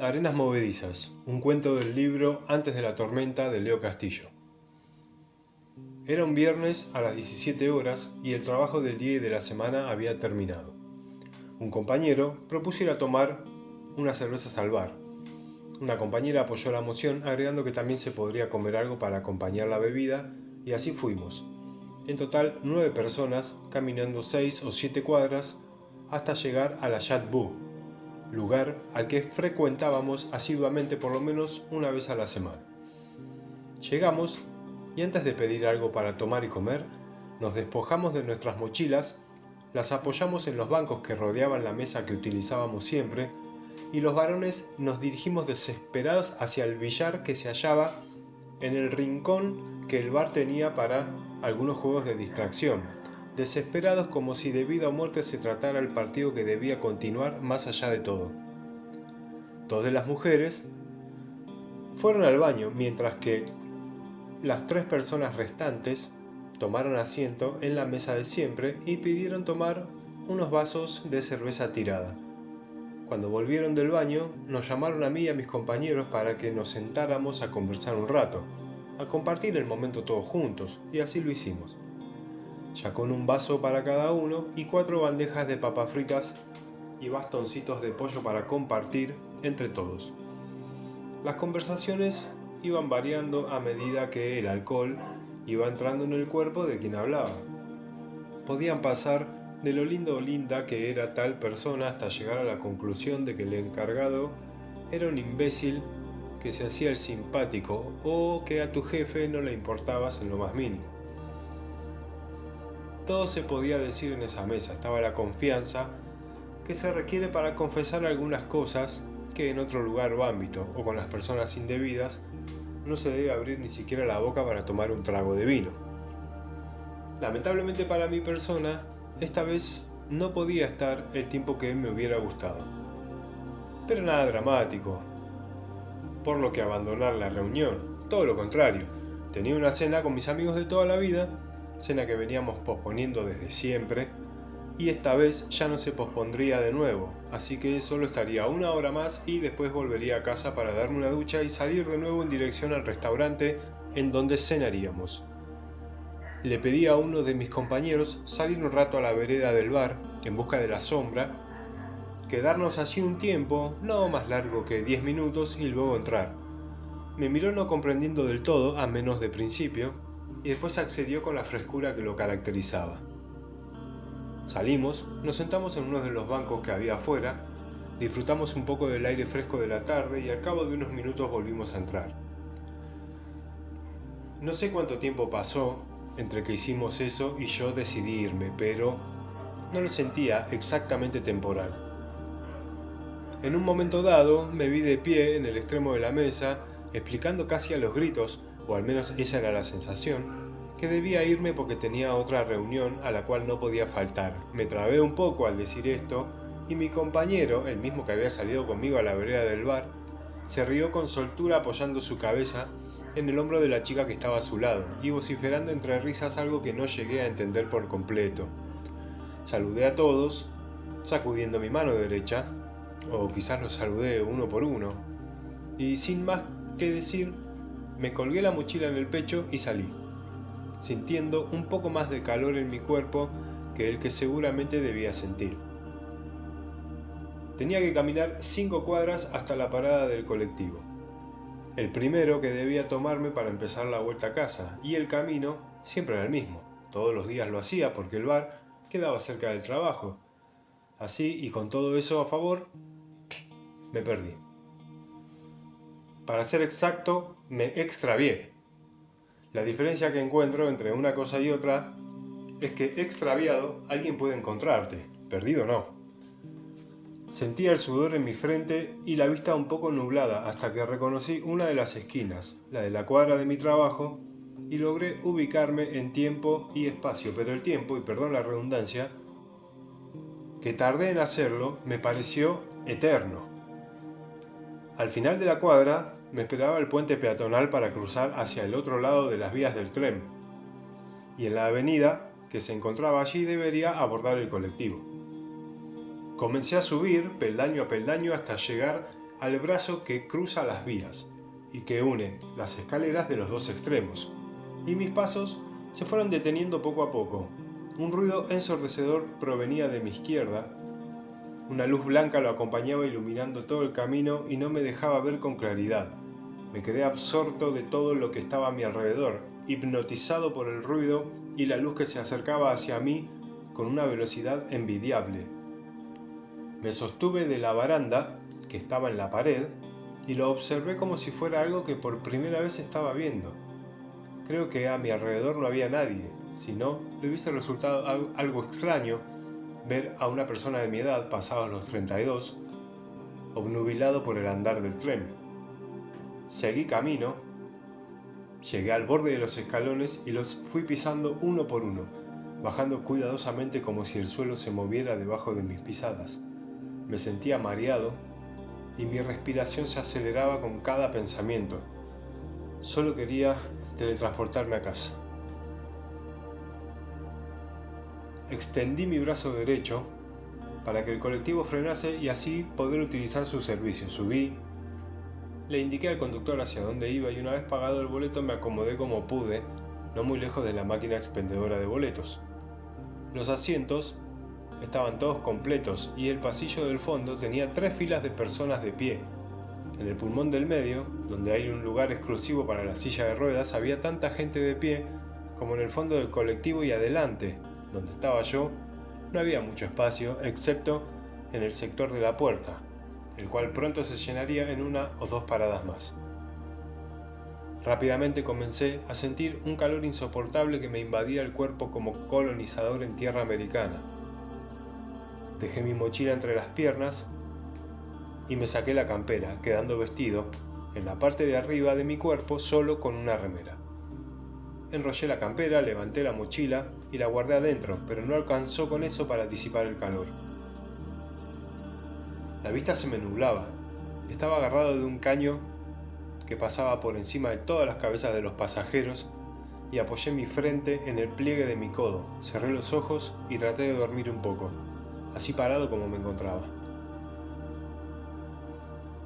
Arenas movedizas, un cuento del libro Antes de la tormenta de Leo Castillo. Era un viernes a las 17 horas y el trabajo del día y de la semana había terminado. Un compañero propuso ir a tomar unas cervezas al bar. Una compañera apoyó la moción agregando que también se podría comer algo para acompañar la bebida y así fuimos. En total 9 personas caminando 6 o 7 cuadras hasta llegar a la Chat Bu, lugar al que frecuentábamos asiduamente por lo menos una vez a la semana. Llegamos y antes de pedir algo para tomar y comer, nos despojamos de nuestras mochilas, las apoyamos en los bancos que rodeaban la mesa que utilizábamos siempre y los varones nos dirigimos desesperados hacia el billar que se hallaba en el rincón que el bar tenía para algunos juegos de distracción, desesperados como si de vida o muerte se tratara el partido que debía continuar más allá de todo. 2 de las mujeres fueron al baño, mientras que las 3 personas restantes tomaron asiento en la mesa de siempre y pidieron tomar unos vasos de cerveza tirada. Cuando volvieron del baño, nos llamaron a mí y a mis compañeros para que nos sentáramos a conversar un rato, a compartir el momento todos juntos, y así lo hicimos. Ya con un vaso para cada uno y 4 bandejas de papas fritas y bastoncitos de pollo para compartir entre todos. Las conversaciones iban variando a medida que el alcohol iba entrando en el cuerpo de quien hablaba. Podían pasar de lo lindo o linda que era tal persona hasta llegar a la conclusión de que el encargado era un imbécil que se hacía el simpático o que a tu jefe no le importabas en lo más mínimo. Todo se podía decir en esa mesa, estaba la confianza que se requiere para confesar algunas cosas que en otro lugar o ámbito o con las personas indebidas no se debe abrir ni siquiera la boca para tomar un trago de vino. Lamentablemente para mi persona, esta vez no podía estar el tiempo que me hubiera gustado. Pero nada dramático, por lo que abandonar la reunión, todo lo contrario. Tenía una cena con mis amigos de toda la vida, cena que veníamos posponiendo desde siempre, y esta vez ya no se pospondría de nuevo, así que solo estaría 1 hora más y después volvería a casa para darme una ducha y salir de nuevo en dirección al restaurante en donde cenaríamos. Le pedí a uno de mis compañeros salir un rato a la vereda del bar en busca de la sombra, quedarnos allí un tiempo, no más largo que 10 minutos y luego entrar. Me miró no comprendiendo del todo, a menos de principio, y después accedió con la frescura que lo caracterizaba. Salimos, nos sentamos en uno de los bancos que había afuera, disfrutamos un poco del aire fresco de la tarde y al cabo de unos minutos volvimos a entrar. No sé cuánto tiempo pasó entre que hicimos eso y yo decidí irme, pero no lo sentía exactamente temporal. En un momento dado me vi de pie en el extremo de la mesa, explicando casi a los gritos, o al menos esa era la sensación, que debía irme porque tenía otra reunión a la cual no podía faltar. Me trabé un poco al decir esto y mi compañero, el mismo que había salido conmigo a la vereda del bar, se rió con soltura apoyando su cabeza en el hombro de la chica que estaba a su lado y vociferando entre risas algo que no llegué a entender por completo. Saludé a todos, sacudiendo mi mano derecha, o quizás los saludé uno por uno, y sin más que decir, me colgué la mochila en el pecho y salí, sintiendo un poco más de calor en mi cuerpo que el que seguramente debía sentir. Tenía que caminar 5 cuadras hasta la parada del colectivo. El primero que debía tomarme para empezar la vuelta a casa, y el camino siempre era el mismo. Todos los días lo hacía porque el bar quedaba cerca del trabajo. Así, y con todo eso a favor, me perdí. Para ser exacto, me extravié. La diferencia que encuentro entre una cosa y otra es que extraviado alguien puede encontrarte, perdido no. Sentía el sudor en mi frente y la vista un poco nublada hasta que reconocí una de las esquinas, la de la cuadra de mi trabajo, y logré ubicarme en tiempo y espacio, pero el tiempo, y perdón la redundancia, que tardé en hacerlo me pareció eterno. Al final de la cuadra me esperaba el puente peatonal para cruzar hacia el otro lado de las vías del tren, y en la avenida que se encontraba allí debería abordar el colectivo. Comencé a subir peldaño a peldaño hasta llegar al brazo que cruza las vías y que une las escaleras de los dos extremos, y mis pasos se fueron deteniendo poco a poco. Un ruido ensordecedor provenía de mi izquierda. Una luz blanca lo acompañaba iluminando todo el camino y no me dejaba ver con claridad. Me quedé absorto de todo lo que estaba a mi alrededor, hipnotizado por el ruido y la luz que se acercaba hacia mí con una velocidad envidiable. Me sostuve de la baranda, que estaba en la pared, y lo observé como si fuera algo que por primera vez estaba viendo. Creo que a mi alrededor no había nadie, si no, le hubiese resultado algo extraño ver a una persona de mi edad, pasados los 32, obnubilado por el andar del tren. Seguí camino, llegué al borde de los escalones y los fui pisando uno por uno, bajando cuidadosamente como si el suelo se moviera debajo de mis pisadas. Me sentía mareado y mi respiración se aceleraba con cada pensamiento. Solo quería teletransportarme a casa. Extendí mi brazo derecho para que el colectivo frenase y así poder utilizar su servicio. Subí, le indiqué al conductor hacia dónde iba y una vez pagado el boleto me acomodé como pude, no muy lejos de la máquina expendedora de boletos. Los asientos estaban todos completos y el pasillo del fondo tenía 3 filas de personas de pie. En el pulmón del medio, donde hay un lugar exclusivo para la silla de ruedas, había tanta gente de pie como en el fondo del colectivo, y adelante, donde estaba yo, no había mucho espacio, excepto en el sector de la puerta, el cual pronto se llenaría en 1 o 2 paradas más. Rápidamente comencé a sentir un calor insoportable que me invadía el cuerpo como colonizador en tierra americana. Dejé mi mochila entre las piernas y me saqué la campera, quedando vestido en la parte de arriba de mi cuerpo solo con una remera. Enrollé la campera, levanté la mochila y la guardé adentro, pero no alcanzó con eso para disipar el calor. La vista se me nublaba. Estaba agarrado de un caño que pasaba por encima de todas las cabezas de los pasajeros y apoyé mi frente en el pliegue de mi codo. Cerré los ojos y traté de dormir un poco, así parado como me encontraba.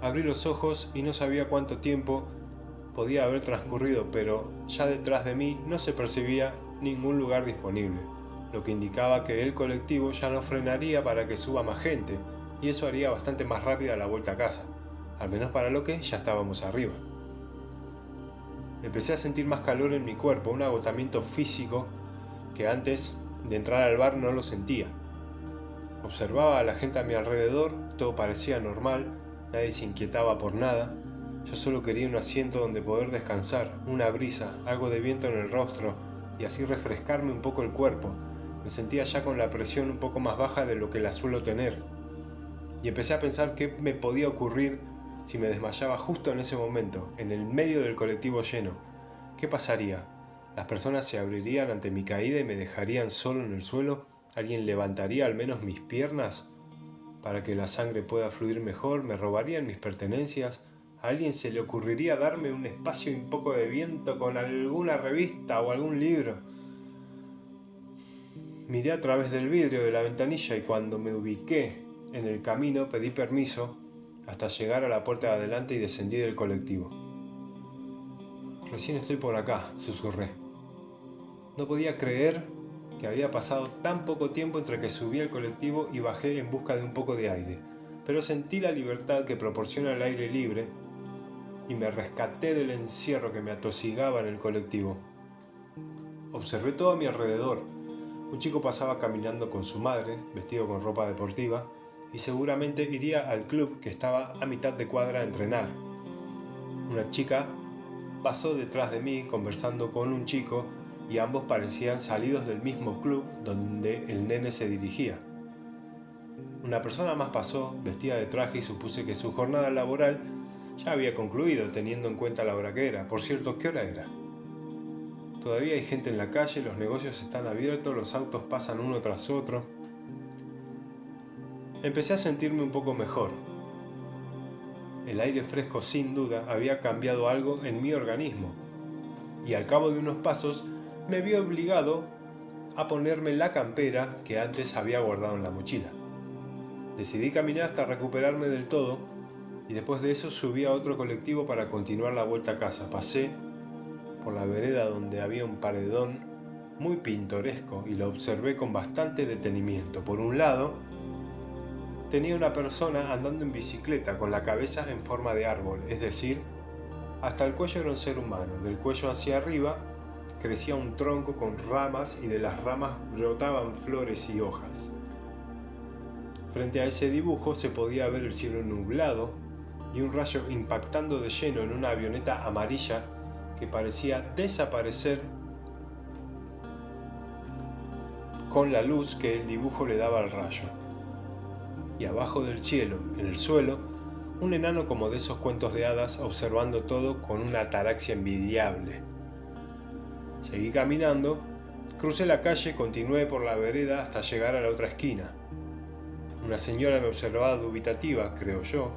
Abrí los ojos y no sabía cuánto tiempo podía haber transcurrido, pero ya detrás de mí no se percibía ningún lugar disponible, lo que indicaba que el colectivo ya no frenaría para que suba más gente, y eso haría bastante más rápida la vuelta a casa, al menos para lo que ya estábamos arriba. Empecé a sentir más calor en mi cuerpo, un agotamiento físico que antes de entrar al bar no lo sentía. Observaba a la gente a mi alrededor, todo parecía normal, nadie se inquietaba por nada. Yo solo quería un asiento donde poder descansar, una brisa, algo de viento en el rostro y así refrescarme un poco el cuerpo. Me sentía ya con la presión un poco más baja de lo que la suelo tener. Y empecé a pensar qué me podía ocurrir si me desmayaba justo en ese momento, en el medio del colectivo lleno. ¿Qué pasaría? ¿Las personas se abrirían ante mi caída y me dejarían solo en el suelo? ¿Alguien levantaría al menos mis piernas para que la sangre pueda fluir mejor? ¿Me robarían mis pertenencias? ¿A alguien se le ocurriría darme un espacio y un poco de viento con alguna revista o algún libro? Miré a través del vidrio de la ventanilla y cuando me ubiqué en el camino pedí permiso hasta llegar a la puerta de adelante y descendí del colectivo. «Recién estoy por acá», susurré. No podía creer que había pasado tan poco tiempo entre que subí al colectivo y bajé en busca de un poco de aire, pero sentí la libertad que proporciona el aire libre y me rescaté del encierro que me atosigaba en el colectivo. Observé todo a mi alrededor. Un chico pasaba caminando con su madre, vestido con ropa deportiva, y seguramente iría al club que estaba a mitad de cuadra a entrenar. Una chica pasó detrás de mí conversando con un chico y ambos parecían salidos del mismo club donde el nene se dirigía. Una persona más pasó, vestida de traje, y supuse que su jornada laboral ya había concluido, teniendo en cuenta la hora que era. Por cierto, ¿qué hora era? Todavía hay gente en la calle, los negocios están abiertos, los autos pasan uno tras otro. Empecé a sentirme un poco mejor. El aire fresco, sin duda, había cambiado algo en mi organismo, y al cabo de unos pasos me vi obligado a ponerme la campera que antes había guardado en la mochila. Decidí caminar hasta recuperarme del todo y después de eso subí a otro colectivo para continuar la vuelta a casa. Pasé por la vereda donde había un paredón muy pintoresco y lo observé con bastante detenimiento. Por un lado, tenía una persona andando en bicicleta con la cabeza en forma de árbol, es decir, hasta el cuello era un ser humano. Del cuello hacia arriba crecía un tronco con ramas y de las ramas brotaban flores y hojas. Frente a ese dibujo se podía ver el cielo nublado y un rayo impactando de lleno en una avioneta amarilla que parecía desaparecer con la luz que el dibujo le daba al rayo. Y abajo del cielo, en el suelo, un enano como de esos cuentos de hadas observando todo con una ataraxia envidiable. Seguí caminando, crucé la calle, continué por la vereda hasta llegar a la otra esquina. Una señora me observaba dubitativa, creo yo,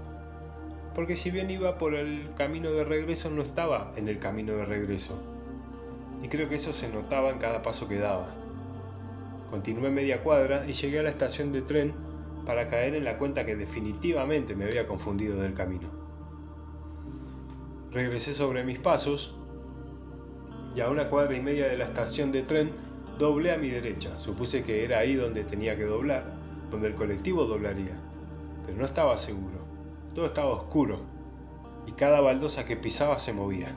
porque si bien iba por el camino de regreso, no estaba en el camino de regreso. Y creo que eso se notaba en cada paso que daba. Continué media cuadra y llegué a la estación de tren para caer en la cuenta que definitivamente me había confundido del camino. Regresé sobre mis pasos y a 1,5 cuadras de la estación de tren doblé a mi derecha. Supuse que era ahí donde tenía que doblar, donde el colectivo doblaría, pero no estaba seguro. Todo estaba oscuro y cada baldosa que pisaba se movía.